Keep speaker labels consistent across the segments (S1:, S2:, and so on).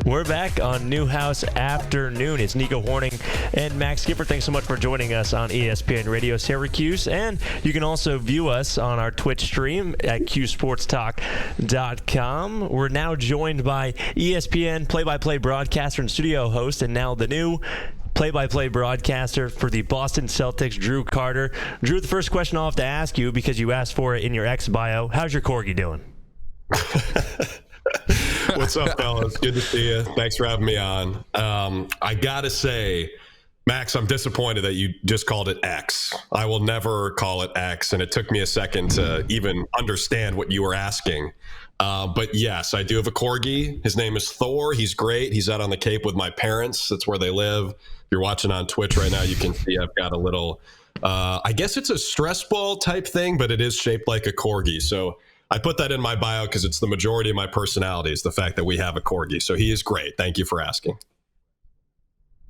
S1: We're back on Newhouse Afternoon. It's Nico Horning and Max Gifford. Thanks so much for joining us on ESPN Radio Syracuse. And you can also view us on our Twitch stream at qsportstalk.com. We're now joined by ESPN play-by-play broadcaster and studio host, and now the new play-by-play broadcaster for the Boston Celtics, Drew Carter. Drew, the first question I'll have to ask you, because you asked for it in your X bio, how's your corgi doing?
S2: What's up, fellas? Good to see you. Thanks for having me on. I gotta say, Max, I'm disappointed that you just called it X. I will never call it X, and it took me a second to even understand what you were asking. But yes, I do have a corgi. His name is Thor. He's great. He's out on the Cape with my parents. That's where they live. If you're watching on Twitch right now, you can see I've got a little, I guess it's a stress ball type thing, but it is shaped like a corgi. So I put that in my bio because it's the majority of my personality is the fact that we have a corgi. So he is great. Thank you for asking.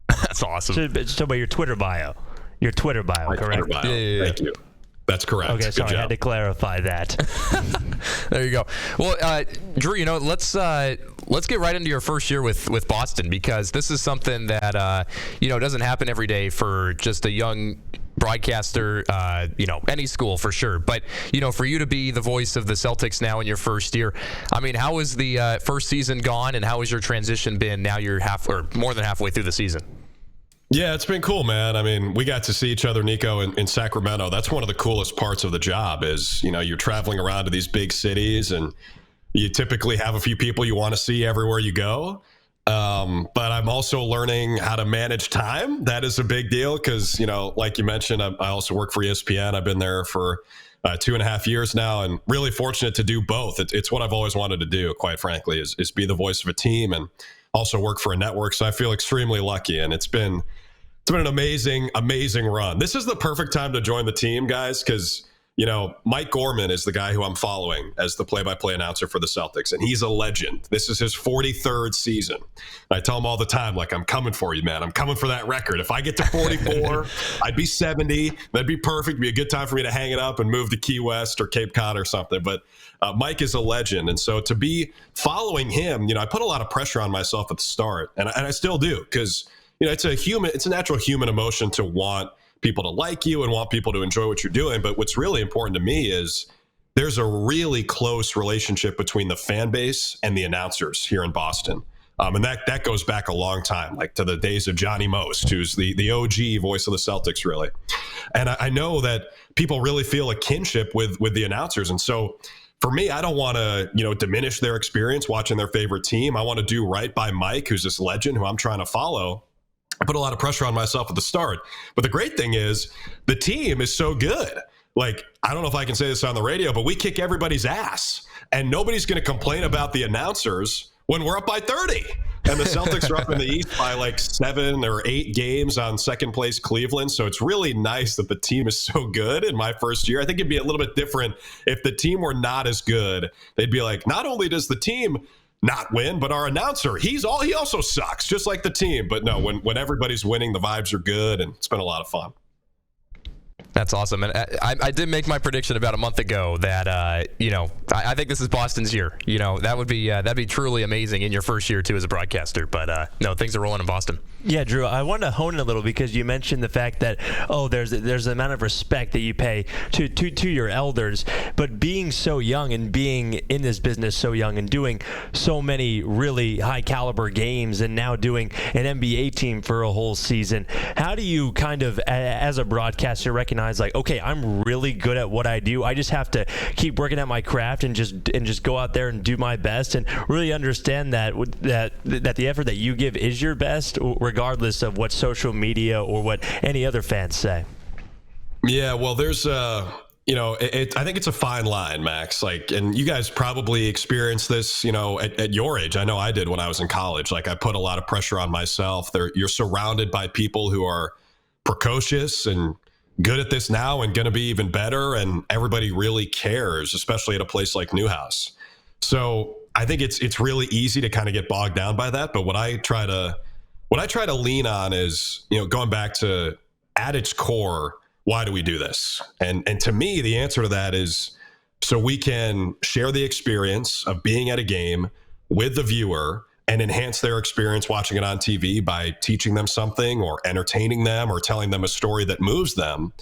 S1: That's awesome. So about your Twitter bio. Your Twitter bio, correct?
S2: Twitter bio. Yeah. Thank you. That's correct.
S1: Okay, sorry, I had to clarify that.
S3: There you go. Well, Drew, let's get right into your first year with Boston, because this is something that doesn't happen every day for just a young broadcaster, any school for sure. But, for you to be the voice of the Celtics now in your first year, I mean, how has the first season gone, and how has your transition been now you're more than halfway through the season?
S2: Yeah, it's been cool, man. I mean, we got to see each other, Nico, in Sacramento. That's one of the coolest parts of the job is, you're traveling around to these big cities, and you typically have a few people you want to see everywhere you go. But I'm also learning how to manage time. That is a big deal because, like you mentioned, I also work for ESPN. I've been there for 2.5 years now, and really fortunate to do both. It's what I've always wanted to do, quite frankly, is be the voice of a team and also work for a network. So I feel extremely lucky, and it's been an amazing run. This is the perfect time to join the team, guys, because Mike Gorman is the guy who I'm following as the play-by-play announcer for the Celtics, and he's a legend. This is his 43rd season. I tell him all the time, like, I'm coming for you, man. I'm coming for that record. If I get to 44, I'd be 70. That'd be perfect. It'd be a good time for me to hang it up and move to Key West or Cape Cod or something. But Mike is a legend, and so to be following him, I put a lot of pressure on myself at the start, and I still do, because it's a natural human emotion to want people to like you and want people to enjoy what you're doing. But what's really important to me is there's a really close relationship between the fan base and the announcers here in Boston. And that goes back a long time, like to the days of Johnny Most, who's the OG voice of the Celtics, really. And I know that people really feel a kinship with the announcers. And so for me, I don't want to, diminish their experience watching their favorite team. I want to do right by Mike, who's this legend who I'm trying to follow. I put a lot of pressure on myself at the start. But the great thing is the team is so good. Like, I don't know if I can say this on the radio, but we kick everybody's ass. And nobody's going to complain about the announcers when we're up by 30. And the Celtics are up in the East by like 7 or 8 games on second place Cleveland. So it's really nice that the team is so good in my first year. I think it'd be a little bit different if the team were not as good. They'd be like, not only does the team not win, but our announcer, he also sucks, just like the team. But no, when everybody's winning, the vibes are good, and it's been a lot of fun.
S3: That's awesome. And I did make my prediction about a month ago that, I think this is Boston's year. That'd be truly amazing in your first year, too, as a broadcaster. But, no, things are rolling in Boston.
S1: Yeah, Drew, I wanted to hone in a little because you mentioned the fact that, there's the amount of respect that you pay to your elders. But being so young and being in this business so young and doing so many really high-caliber games and now doing an NBA team for a whole season, how do you kind of, as a broadcaster, recognize like, okay, I'm really good at what I do. I just have to keep working at my craft and just go out there and do my best and really understand that the effort that you give is your best, regardless of what social media or what any other fans say.
S2: Yeah, well, there's I think it's a fine line, Max. Like, and you guys probably experienced this, at your age. I know I did when I was in college. Like, I put a lot of pressure on myself. You're surrounded by people who are precocious and good at this now and going to be even better, and everybody really cares, especially at a place like Newhouse. So I think it's really easy to kind of get bogged down by that. But what I try to lean on is, going back to at its core, why do we do this? And to me, the answer to that is so we can share the experience of being at a game with the viewer and enhance their experience watching it on TV by teaching them something or entertaining them or telling them a story that moves them.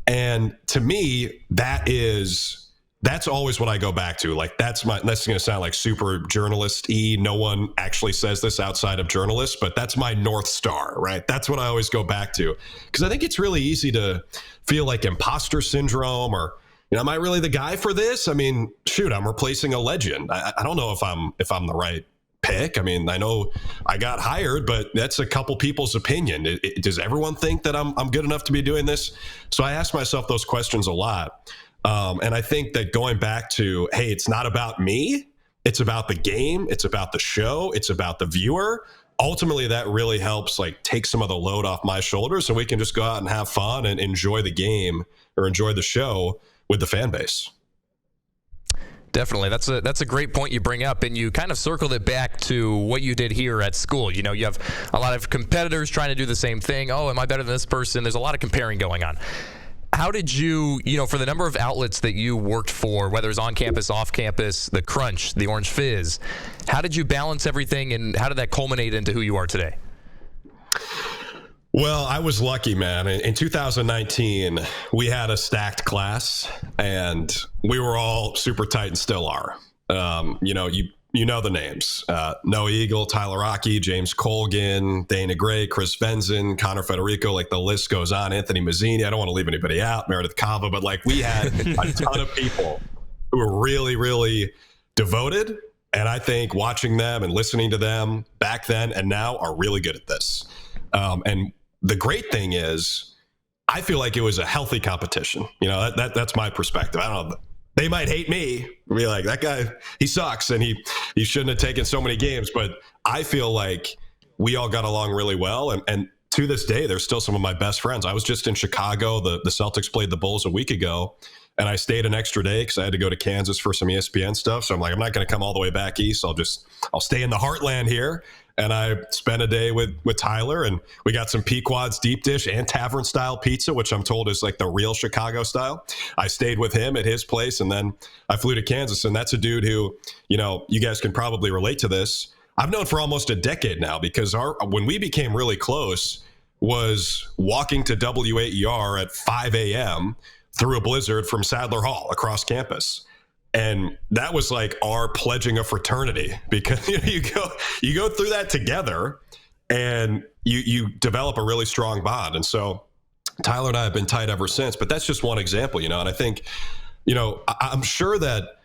S2: And to me, that's always what I go back to. Like, that's going to sound like super journalist-y. No one actually says this outside of journalists, but that's my North Star, right? That's what I always go back to. Because I think it's really easy to feel like imposter syndrome or, am I really the guy for this? I mean, shoot, I'm replacing a legend. I don't know if I'm the right pick. I mean, I know I got hired, but that's a couple people's opinion. Does everyone think that I'm good enough to be doing this? So I ask myself those questions a lot. And I think that going back to, hey, it's not about me. It's about the game. It's about the show. It's about the viewer. Ultimately, that really helps take some of the load off my shoulders so we can just go out and have fun and enjoy the game or enjoy the show with the fan base.
S3: Definitely. That's a great point you bring up, and you kind of circled it back to what you did here at school. You have a lot of competitors trying to do the same thing. Oh, am I better than this person? There's a lot of comparing going on. How did you, for the number of outlets that you worked for, whether it's on campus, off campus, the Crunch, the Orange Fizz, how did you balance everything, and how did that culminate into who you are today?
S2: Well, I was lucky, man. In 2019, we had a stacked class, and we were all super tight and still are. You know the names. Noah Eagle, Tyler Rocky, James Colgan, Dana Gray, Chris Venzen, Connor Federico, the list goes on. Anthony Mazzini. I don't want to leave anybody out. Meredith Kava. But we had a ton of people who were really, really devoted. And I think watching them and listening to them back then and now are really good at this. And the great thing is, I feel like it was a healthy competition. That's my perspective. I don't know. They might hate me, be like, that guy, he sucks, and he shouldn't have taken so many games. But I feel like we all got along really well. And to this day, they're still some of my best friends. I was just in Chicago. The Celtics played the Bulls a week ago, and I stayed an extra day because I had to go to Kansas for some ESPN stuff. So I'm like, I'm not going to come all the way back east. I'll stay in the heartland here. And I spent a day with Tyler, and we got some Pequod's deep dish and tavern style pizza, which I'm told is the real Chicago style. I stayed with him at his place, and then I flew to Kansas. And that's a dude who, you guys can probably relate to this. I've known for almost a decade now, because when we became really close was walking to WAER at 5 a.m. through a blizzard from Sadler Hall across campus. And that was our pledging of fraternity, because you go through that together and you develop a really strong bond. And so Tyler and I have been tight ever since, but that's just one example, and I think, I'm sure that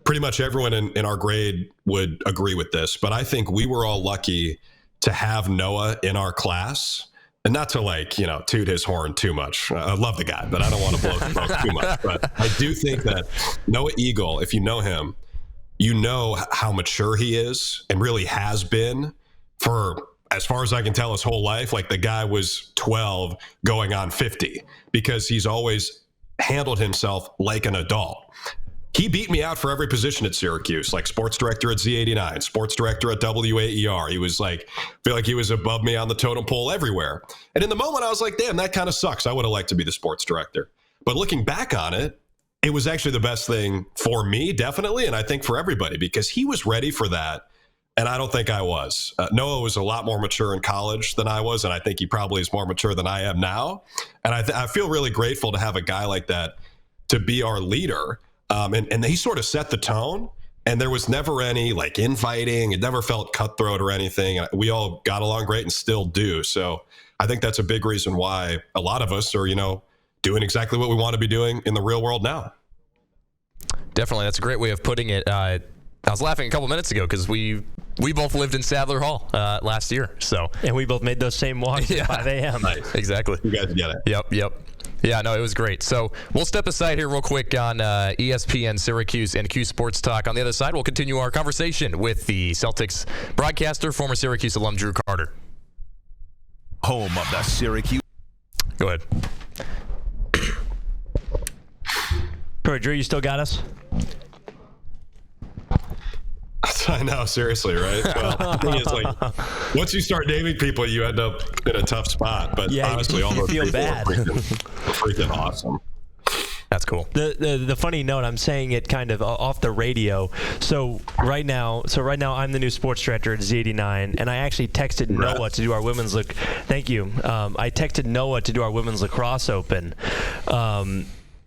S2: pretty much everyone in our grade would agree with this, but I think we were all lucky to have Noah in our class. And not to toot his horn too much. I love the guy, but I don't want to blow smoke too much. But I do think that Noah Eagle, if you know him, you know how mature he is and really has been for, as far as I can tell, his whole life. The guy was 12 going on 50, because he's always handled himself like an adult. He beat me out for every position at Syracuse, sports director at Z89, sports director at WAER. He was feel like he was above me on the totem pole everywhere. And in the moment, I was like, damn, that kind of sucks. I would have liked to be the sports director. But looking back on it, it was actually the best thing for me, definitely. And I think for everybody, because he was ready for that. And I don't think I was. Noah was a lot more mature in college than I was. And I think he probably is more mature than I am now. And I feel really grateful to have a guy like that to be our leader. And he sort of set the tone, and there was never any infighting. It never felt cutthroat or anything. We all got along great and still do. So I think that's a big reason why a lot of us are, doing exactly what we want to be doing in the real world now.
S3: Definitely. That's a great way of putting it. I was laughing a couple minutes ago because we both lived in Sadler Hall last year.
S1: And we both made those same walks at 5 a.m.
S2: Nice.
S3: Exactly.
S2: You guys get it.
S3: Yep. Yeah, no, it was great. So we'll step aside here real quick on ESPN, Syracuse, and Q Sports Talk. On the other side, we'll continue our conversation with the Celtics broadcaster, former Syracuse alum Drew Carter.
S4: Home of the Syracuse.
S3: Go ahead.
S1: Drew, you still got us?
S2: I know, seriously, right? Well, the thing is, once you start naming people, you end up in a tough spot. But honestly, all those people are freaking awesome.
S3: That's That's cool.
S1: The funny note, I'm saying it kind of off the radio. So right now I'm the new sports director at Z89, and I actually texted Noah to do our women's Thank you. I texted Noah to do our women's lacrosse open.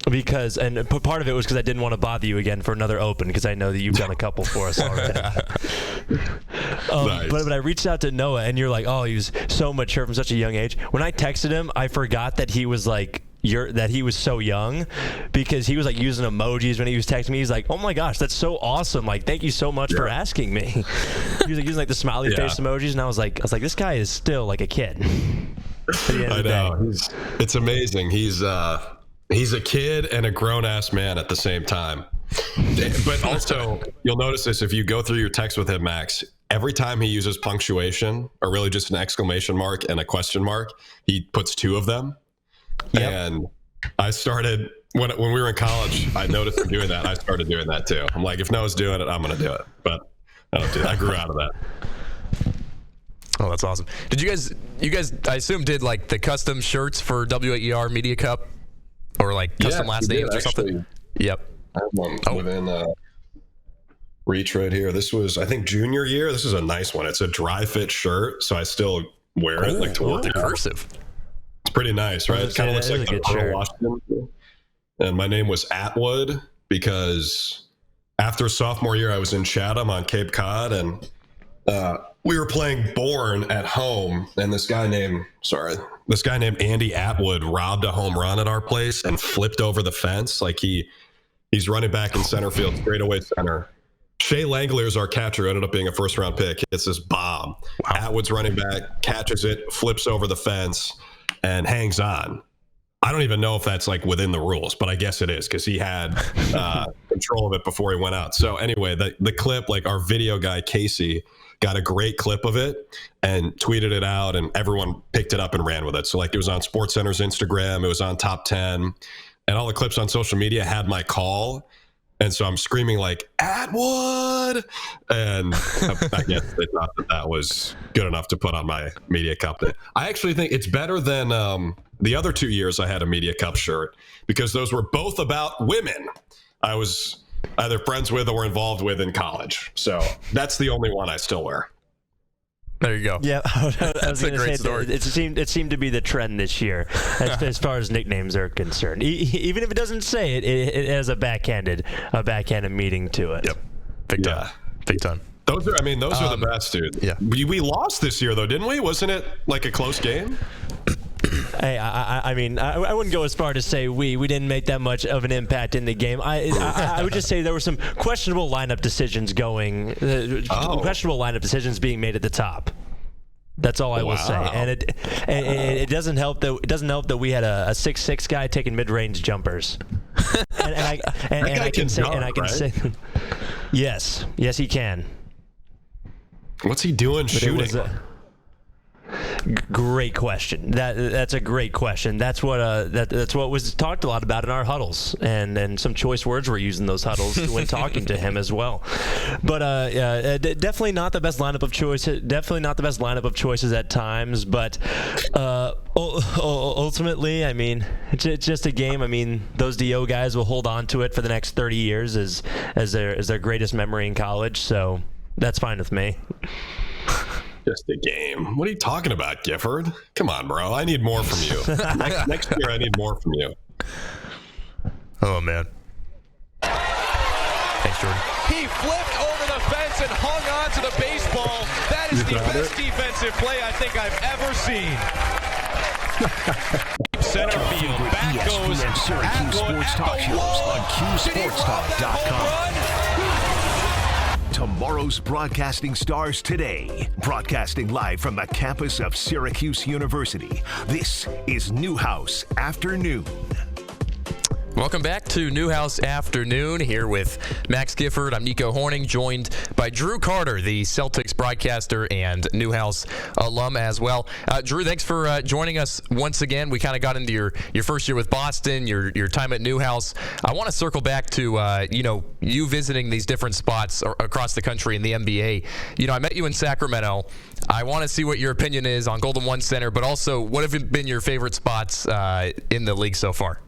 S1: Because part of it was because I didn't want to bother you again for another open, because I know that you've done a couple for us already.
S2: Nice.
S1: But I reached out to Noah, and you're like, oh, he was so mature from such a young age. When I texted him, I forgot that he was like that he was so young, because he was like using emojis when he was texting me. He's like, oh my gosh, that's so awesome! Like, thank you so much for asking me. He was like using like the smiley face emojis, and I was like, this guy is still like a kid.
S2: I know. It's amazing. He's a kid and a grown-ass man at the same time. But also, you'll notice this if you go through your text with him, Max. Every time he uses punctuation, or really just an exclamation mark and a question mark, he puts two of them. Yep. And I started, when we were in college, I noticed him doing that. I started doing that too. I'm like, if Noah's doing it, I'm going to do it. But I don't do it. I grew out of that.
S3: Oh, that's awesome. Did you guys, I assume, did like the custom shirts for WAER Media Cup? Or like custom last names or something? Yep.
S2: I have one within reach right here. This was, I think, junior year. This is a nice one. It's a dry fit shirt, so I still wear it like to work.
S3: The cursive.
S2: It's pretty nice, right? It kind of looks like the Earl Washington. And my name was Atwood because after sophomore year, I was in Chatham on Cape Cod, and we were playing Bourne at home, and this guy named Andy Atwood robbed a home run at our place and flipped over the fence. Like he's running back in center field, straightaway center. Shea Langler is our catcher, who ended up being a first-round pick. Hits this bomb. Wow. Atwood's running back, catches it, flips over the fence, and hangs on. I don't even know if that's like within the rules, but I guess it is, because he had control of it before he went out. So anyway, the clip, like our video guy, Casey, got a great clip of it and tweeted it out, and everyone picked it up and ran with it. So like it was on SportsCenter's Instagram, it was on Top 10, and all the clips on social media had my call. And so I'm screaming like, Atwood! And I guess they thought that was good enough to put on my Media Cup. I actually think it's better than the other 2 years I had a Media Cup shirt, because those were both about women I was either friends with or involved with in college. So that's the only one I still wear.
S3: There you go.
S1: Yeah, I was going to say
S3: story.
S1: It seemed to be the trend this year as far as nicknames are concerned. Even if it doesn't say it, it has a backhanded meaning to it.
S3: Yep. Big time. Big time.
S2: Those are the best, dude.
S3: Yeah.
S2: We lost this year though, didn't we? Wasn't it like a close game?
S1: Hey, I mean, I wouldn't go as far to say we didn't make that much of an impact in the game. I would just say there were some questionable lineup decisions questionable lineup decisions being made at the top. That's all I will say. And it doesn't help that we had a 6'6" guy taking mid-range jumpers. and I can say yes, he can.
S2: What's he doing shooting?
S1: Great question. That's a great question. That's what that's what was talked a lot about in our huddles, and some choice words were used in those huddles when talking to him as well. But definitely not the best lineup of choice. Definitely not the best lineup of choices at times. But ultimately, I mean, it's just a game. I mean, those DO guys will hold on to it for the next 30 years as their greatest memory in college. So that's fine with me.
S2: Just a game. What are you talking about, Gifford? Come on, bro. I need more from you. Next year, I need more from you.
S3: Oh, man. Thanks, Jordan.
S5: He flipped over the fence and hung on to the baseball. That is the best defensive play I think I've ever seen. Center field. Back goes
S4: Syracuse Sports Talk shows on QSportsTalk.com. Tomorrow's broadcasting stars today. Broadcasting live from the campus of Syracuse University. This is Newhouse Afternoon.
S3: Welcome back to Newhouse Afternoon here with Max Gifford. I'm Nico Horning, joined by Drew Carter, the Celtics broadcaster and Newhouse alum as well. Drew, thanks for joining us once again. We kind of got into your first year with Boston, your time at Newhouse. I want to circle back to you visiting these different spots across the country in the NBA. I met you in Sacramento. I want to see what your opinion is on Golden One Center, but also what have been your favorite spots in the league so far?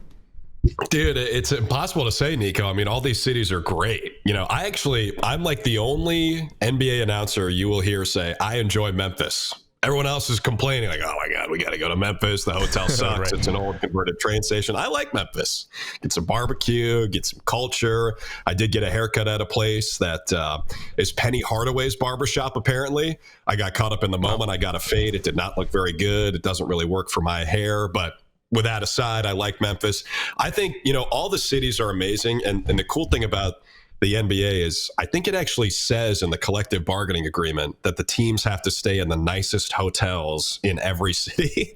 S2: Dude, it's impossible to say, Nico. I mean, all these cities are great. I'm like the only NBA announcer you will hear say, I enjoy Memphis. Everyone else is complaining like, oh my God, we got to go to Memphis. The hotel sucks.
S3: Right.
S2: It's an old converted train station. I like Memphis. Get some barbecue, get some culture. I did get a haircut at a place that is Penny Hardaway's barbershop, apparently. I got caught up in the moment. I got a fade. It did not look very good. It doesn't really work for my hair, but with that aside, I like Memphis. I think, all the cities are amazing. And the cool thing about the NBA is I think it actually says in the collective bargaining agreement that the teams have to stay in the nicest hotels in every city.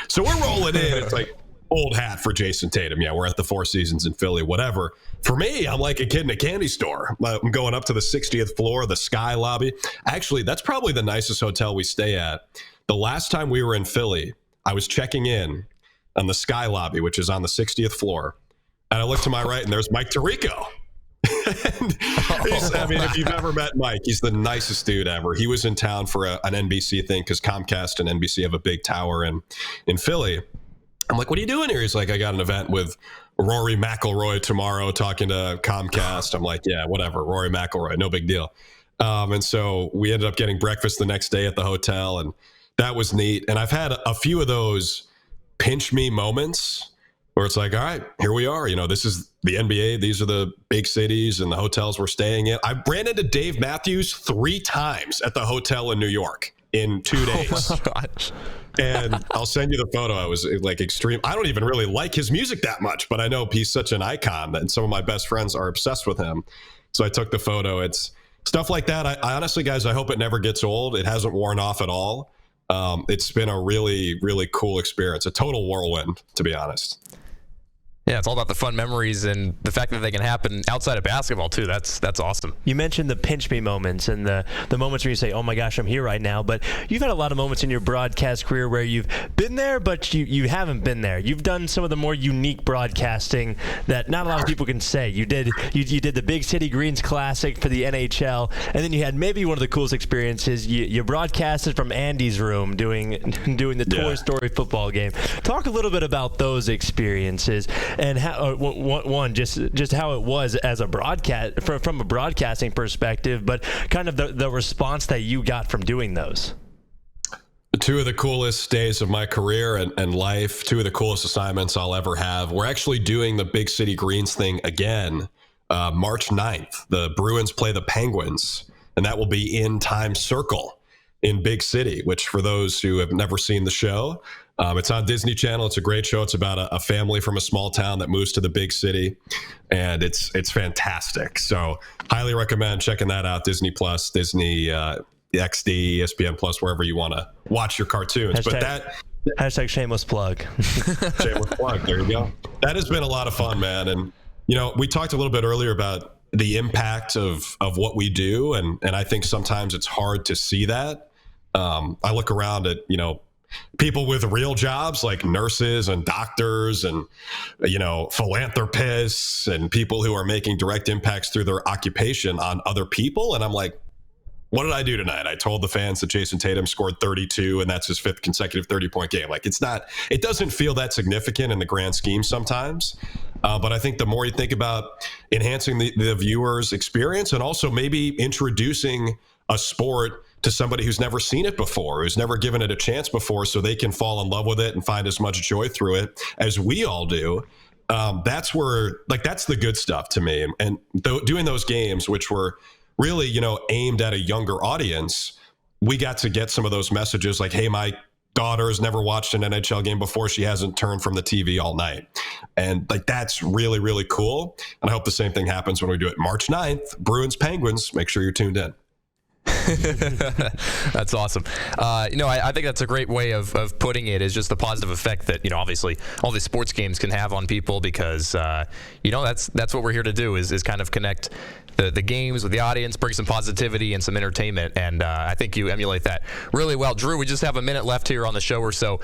S2: So we're rolling in. It's like old hat for Jason Tatum. Yeah, we're at the Four Seasons in Philly, whatever. For me, I'm like a kid in a candy store. I'm going up to the 60th floor, the Sky Lobby. Actually, that's probably the nicest hotel we stay at. The last time we were in Philly, I was checking in on the Sky Lobby, which is on the 60th floor. And I look to my right, and there's Mike Tirico. If you've ever met Mike, he's the nicest dude ever. He was in town for an NBC thing because Comcast and NBC have a big tower in Philly. I'm like, what are you doing here? He's like, I got an event with Rory McIlroy tomorrow talking to Comcast. I'm like, yeah, whatever. Rory McIlroy, no big deal. And so we ended up getting breakfast the next day at the hotel, and that was neat. And I've had a few of those pinch me moments where it's like, all right, here we are. This is the NBA. These are the big cities and the hotels we're staying in. I ran into Dave Matthews 3 times at the hotel in New York in 2 days.
S3: Oh my gosh.
S2: And I'll send you the photo. I was like extreme. I don't even really like his music that much, but I know he's such an icon and some of my best friends are obsessed with him. So I took the photo. It's stuff like that. I honestly, guys, I hope it never gets old. It hasn't worn off at all. It's been a really, really cool experience, a total whirlwind, to be honest.
S3: Yeah, it's all about the fun memories and the fact that they can happen outside of basketball too. That's awesome.
S1: You mentioned the pinch me moments and the moments where you say, oh my gosh, I'm here right now. But you've had a lot of moments in your broadcast career where you've been there, but you haven't been there. You've done some of the more unique broadcasting that not a lot of people can say. You did the Big City Greens Classic for the NHL, and then you had maybe one of the coolest experiences. You broadcasted from Andy's room doing the Toy Story football game. Talk a little bit about those experiences. And how just how it was as a broadcast from a broadcasting perspective, but kind of the response that you got from doing those.
S2: 2 of the coolest days of my career and life, 2 of the coolest assignments I'll ever have. We're actually doing the Big City Greens thing again, March 9th. The Bruins play the Penguins, and that will be in Times Circle in Big City, which for those who have never seen the show, it's on Disney Channel. It's a great show. It's about a family from a small town that moves to the big city, and it's fantastic. So highly recommend checking that out. Disney Plus, Disney XD, ESPN Plus, wherever you want to watch your cartoons.
S1: Hashtag shameless plug.
S2: Shameless plug. There you go. That has been a lot of fun, man. And we talked a little bit earlier about the impact of what we do, and I think sometimes it's hard to see that. I look around at people with real jobs like nurses and doctors and philanthropists and people who are making direct impacts through their occupation on other people, and I'm like, what did I do tonight? I told the fans that Jason Tatum scored 32 and that's his 5th consecutive 30-point game. Like, it doesn't feel that significant in the grand scheme sometimes. But I think the more you think about enhancing the viewer's experience and also maybe introducing a sport to somebody who's never seen it before, who's never given it a chance before, so they can fall in love with it and find as much joy through it as we all do. That's the good stuff to me. And doing those games, which were really, aimed at a younger audience, we got to get some of those messages like, hey, my daughter has never watched an NHL game before. She hasn't turned from the TV all night. And that's really, really cool. And I hope the same thing happens when we do it March 9th, Bruins Penguins. Make sure you're tuned in.
S3: That's awesome. I think that's a great way of putting it, is just the positive effect that, obviously all these sports games can have on people, because, that's what we're here to do is kind of connect the games with the audience, bring some positivity and some entertainment. And I think you emulate that really well. Drew, we just have a minute left here on the show or so.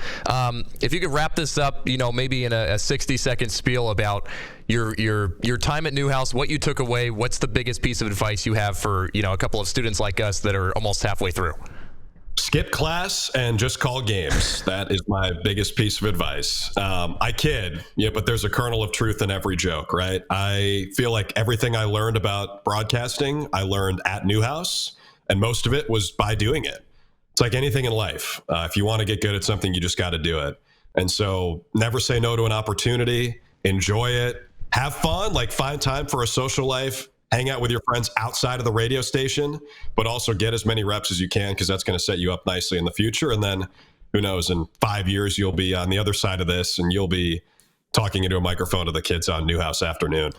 S3: If you could wrap this up, maybe in a 60-second spiel about your time at Newhouse, what you took away, what's the biggest piece of advice you have for, a couple of students like us that are almost halfway through?
S2: skip class and just call games. That is my biggest piece of advice. I kid, yeah, but there's a kernel of truth in every joke, right? I feel like everything I learned about broadcasting, I learned at Newhouse, and most of it was by doing it. It's like anything in life. If you want to get good at something, you just got to do it. And so never say no to an opportunity. Enjoy it. Have fun. Like, find time for a social life. Hang out with your friends outside of the radio station, but also get as many reps as you can, because that's going to set you up nicely in the future. And then who knows, in 5 years, you'll be on the other side of this and you'll be talking into a microphone to the kids on Newhouse Afternoon.